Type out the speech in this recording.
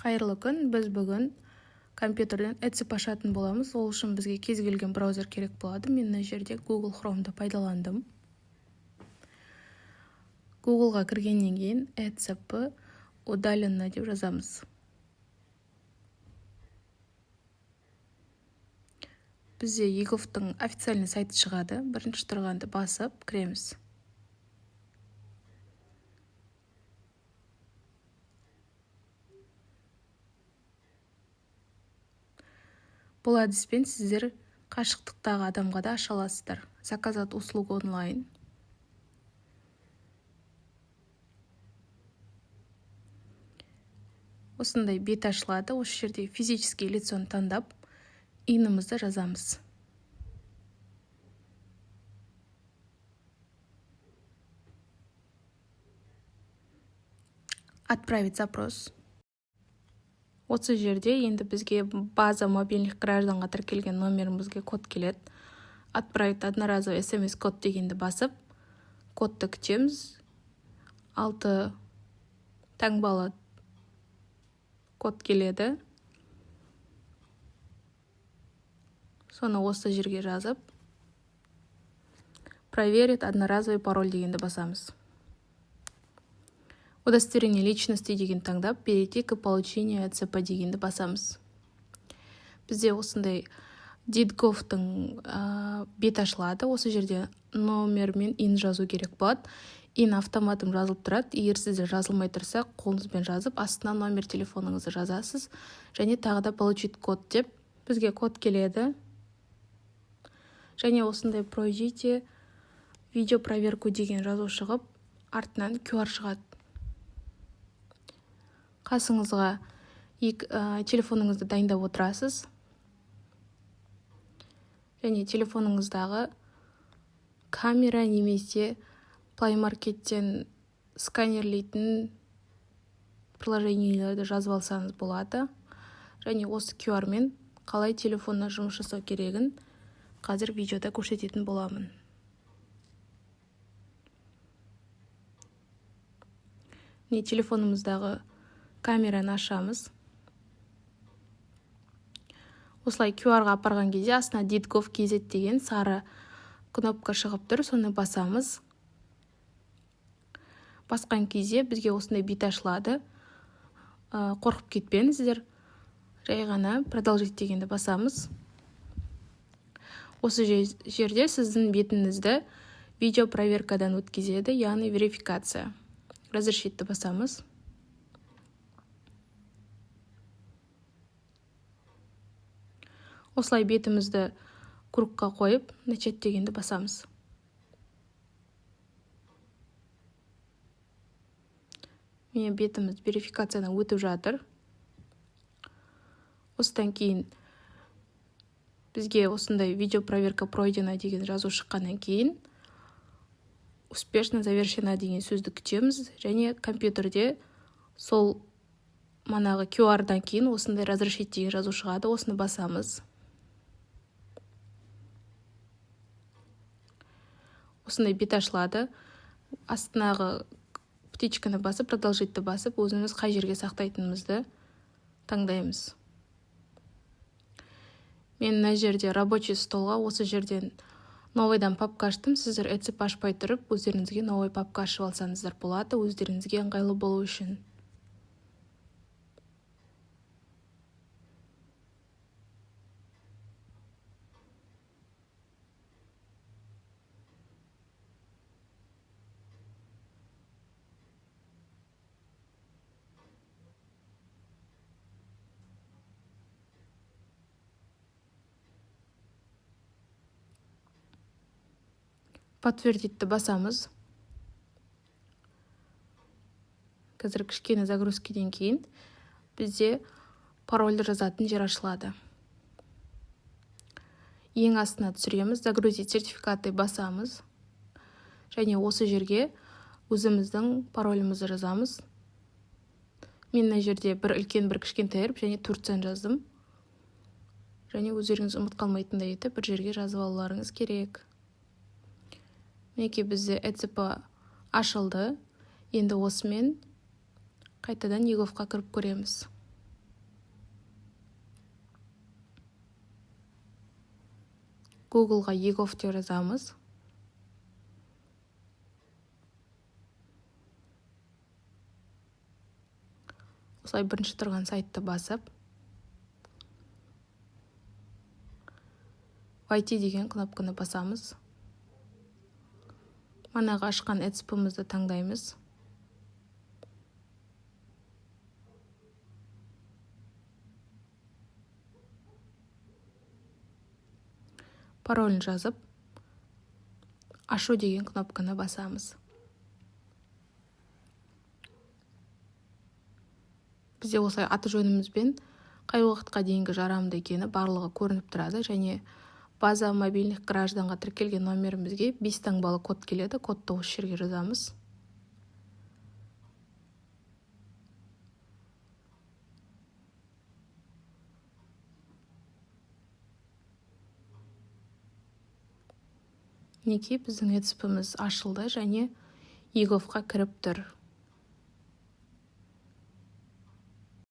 Қайырлы күн, біз бүгін компьютерден Etsy ашатын боламыз. Ол үшін бізге кез келген браузер керек болады. Мен мына жерде Google Chrome'ды пайдаландым. Googleға кіргеннен кейін Etsy удаленно деп жазамыз. Бізде EGOVтың официальный сайты шығады. Бірінші тұрғанды басып кіреміз. Бұл әдіспен сіздер қашықтықтағы адамға да аша аласыздар. Заказать услугу онлайн. Осындай бет ашылады. Осы жерде физический лицоны таңдап, имімізді жазамыз. Отправить запрос. Осы жерде енді бізге база мобильных гражданға тіркелген номерімізге код келеді. Отправить одноразовый SMS-код дегенді басып, кодты күтеміз. 6 таңбалы код келеді. Соны осы жерге жазып, проверить одноразовый пароль дегенді басамыз. Удостоверение личности деген таңдап, перейти к получению ЭЦП дегенді басамыз. Бізде осындай DITGOV-тың бет ашылады. Осы жерде номер мен ин жазу керек болады. Ин автоматым жазылып тұрады. Егер сізде жазылмай тұрса, қолыңызбен жазып, астына номер телефоныңызды жазасыз. Және тағы да получить код деп, бізге код келеді. Және осындай пройдите видео проверку деген жазу шығып, артынан QR шығады. Қасыңызға телефоныңызды дайындап отырасыз. Және телефоныңыздағы камера немесе Play Market'тен сканерлейтін приложениелерді жазып алсаңыз болады. Және осы QR-мен қалай телефонна жұмыс жасау керегін қазір видеода көрсететін боламын. Телефонымыздағы камераны ашамыз. Осылай QR-ға апарған кезде астына DITGOV.kz деген сары кнопка шығып тұр, соны басамыз. Басқан кезде бізге осындай бет ашылады. Қорқып кетпеңіздер. Жай ғана продолжить дегенді басамыз. Осы жерде сіздің бетіңізді видео проверкадан өткізеді, яғни верификация. Разрешитті басамыз. Осылай бетімізді кругқа қойып, начать дегенді басамыз. Міне бетіміз верификациядан өтіп жатыр. Осыдан кейін бізге осындай видео проверка пройдена деген жазу шыққаннан кейін успешно завершена деген сөзді күтеміз. Және компьютерде сол манағы QR-дан кейін осындай разрешить деген жазу шығады. Осыны басамыз. Осындай бет ашылады. Астынағы птичканы басып, продолжитті басып, өзіміз қай жерге сақтайтынымызды таңдаймыз. Мен мына жерде рабочий столға осы жерден новойдан папка аштым. Сіздер Etsy ашпай тұрып, өздеріңізге новой папка ашып алсаңыздар болады, өздеріңізге ыңғайлы болу үшін. Подтвердитті басамыз. Қазір кішкене загрузкеден кейін бізде парольді жазатын жер ашылады. Ең астына түсіреміз, загрузить сертификаты басамыз. Және осы жерге өзіміздің паролімізді жазамыз. Мен мына жерде бір үлкен, бір кішкентай әріп және турциян жаздым. Және өздеріңіз ұмыт қалмайтындай етіп бір жерге жазып алуларыңыз керек. Мінекей бізде Etsy ашылды. Енді осымен қайтадан EGOV-қа кіріп көреміз. Google'ға егов деп жазамыз. Осылай бірінші тұрған сайтты басып, войти деген кнопканы басамыз. Манағы ашқан эцпімізді таңдаймыз. Паролін жазып, ашу деген кнопканы басамыз. Бізде осылай аты жөнімізбен қай уақытқа дейінгі жарамды екені барлығы көрініп тұрады, және база мобильных гражданға тіркелген номерімізге 5 таңбалы код келеді. Кодты осы жерге жазамыз. Неке біздің эцпіміз ашылды және еговқа кіріп тұр.